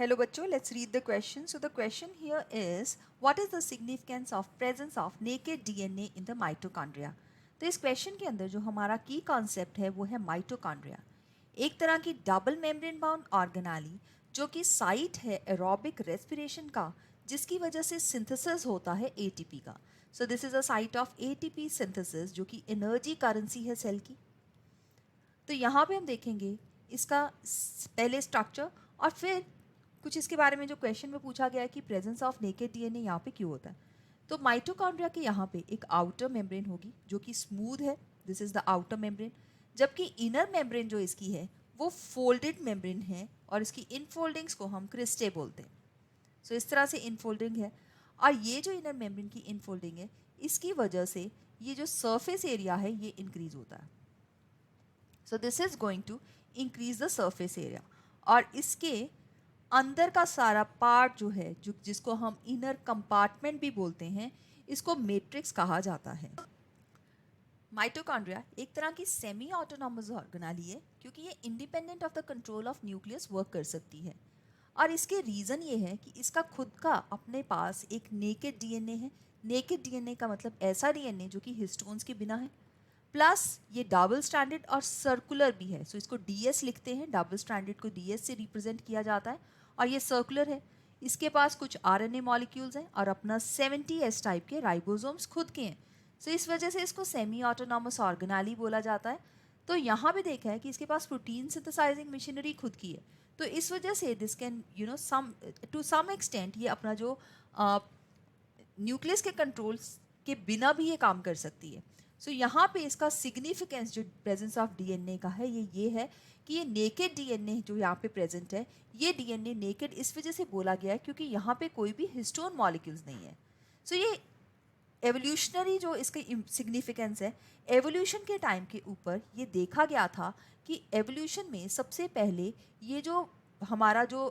Hello बच्चों, let's read the question. So the question here is, what is the significance of presence of naked DNA in the mitochondria? तो इस question के अंदर जो हमारा की कॉन्सेप्ट है वो है माइटोकॉन्ड्रिया, एक तरह की डबल मेम्ब्रेन बाउंड ऑर्गेनाली जो कि साइट है एरोबिक रेस्पिरेशन का, जिसकी वजह से सिंथेसिस होता है एटीपी का. सो this is a site of ATP synthesis जो कि एनर्जी करेंसी है सेल की. तो यहाँ पे हम देखेंगे इसका पहले स्ट्रक्चर और फिर कुछ इसके बारे में जो क्वेश्चन में पूछा गया है कि प्रेजेंस ऑफ नेकेड डीएनए यहाँ पे क्यों होता है. तो माइटोकॉन्ड्रिया के यहाँ पे एक आउटर मेम्ब्रेन होगी जो कि स्मूथ है, this is the outer membrane, जबकि इनर मेम्ब्रेन जो इसकी है वो फोल्डेड मेम्ब्रेन है और इसकी इनफोल्डिंग्स को हम क्रिस्टे बोलते हैं. सो इस तरह से इनफोल्डिंग है और ये जो इनर मेम्ब्रेन की इनफोल्डिंग है इसकी वजह से ये जो सरफेस एरिया है ये इंक्रीज होता है. So this is going to increase the surface area और इसके अंदर का सारा पार्ट जो है जिसको हम इनर कंपार्टमेंट भी बोलते हैं, इसको मैट्रिक्स कहा जाता है. माइटोकॉन्ड्रिया एक तरह की सेमी ऑटोनॉमस ऑर्गेनाली है क्योंकि ये independent of the control of nucleus work कर सकती है और इसके रीज़न ये है कि इसका खुद का अपने पास एक नेकेड डीएनए है. नेकेड डीएनए का मतलब ऐसा डीएनए जो कि हिस्टोन्स के बिना है, प्लस ये डबल स्ट्रैंडेड और सर्कुलर भी है. सो इसको डीएस लिखते हैं, डबल स्ट्रैंडेड को डीएस से रिप्रेजेंट किया जाता है और ये सर्कुलर है. इसके पास कुछ आरएनए मॉलिक्यूल्स हैं और अपना 70S टाइप के राइबोसोम्स खुद के हैं. सो इस वजह से इसको सेमी ऑटोनॉमस ऑर्गेनाली बोला जाता है. तो यहाँ पे देखा है कि इसके पास प्रोटीन सिंथेसाइजिंग मशीनरी खुद की है, तो इस वजह से this can some to some extent ये अपना जो न्यूक्लियस के कंट्रोल्स के बिना भी ये काम कर सकती है. सो यहाँ पे इसका सिग्निफिकेंस जो प्रेजेंस ऑफ डीएनए का है ये है कि ये नेकेड डीएनए जो यहाँ पे प्रेजेंट है, ये डीएनए नेकेड इस वजह से बोला गया है क्योंकि यहाँ पे कोई भी हिस्टोन मॉलिक्यूल्स नहीं है. सो ये एवोल्यूशनरी जो इसकी सिग्निफिकेंस है, एवोल्यूशन के टाइम के ऊपर ये देखा गया था कि एवोल्यूशन में सबसे पहले ये जो हमारा जो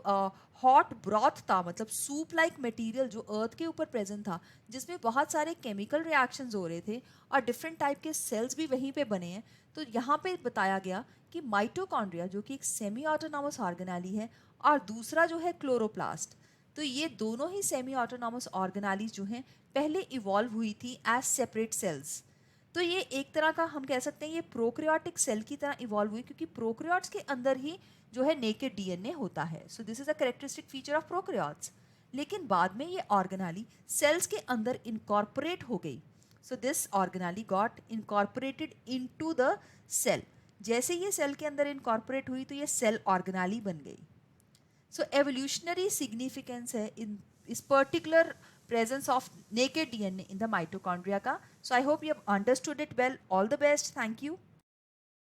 हॉट ब्रॉथ था, मतलब सूप लाइक मटेरियल जो अर्थ के ऊपर प्रेजेंट था, जिसमें बहुत सारे केमिकल रिएक्शंस हो रहे थे और डिफरेंट टाइप के सेल्स भी वहीं पे बने हैं. तो यहाँ पे बताया गया कि माइटोकॉन्ड्रिया जो कि एक सेमी ऑटोनॉमस ऑर्गेनाली है और दूसरा जो है क्लोरोप्लास्ट, तो ये दोनों ही सेमी ऑटोनॉमस ऑर्गेनालीज जो हैं पहले इवॉल्व हुई थी एज सेपरेट सेल्स. तो ये एक तरह का हम कह सकते हैं ये प्रोक्रियोटिक सेल की तरह इवॉल्व हुई क्योंकि प्रोक्रियोट्स के अंदर ही जो है नेकेड डीएनए होता है. So this is a characteristic feature of prokaryotes. लेकिन बाद में ये ऑर्गेनाली सेल्स के अंदर इनकॉर्पोरेट हो गई. So this organelle got incorporated into the cell. जैसे ये सेल के अंदर इनकॉर्पोरेट हुई तो ये सेल ऑर्गेनाली बन गई. सो एवोल्यूशनरी सिग्निफिकेंस है इन इस particular presence of naked DNA in the mitochondria ka. So I hope you have understood it well. All the best. Thank you.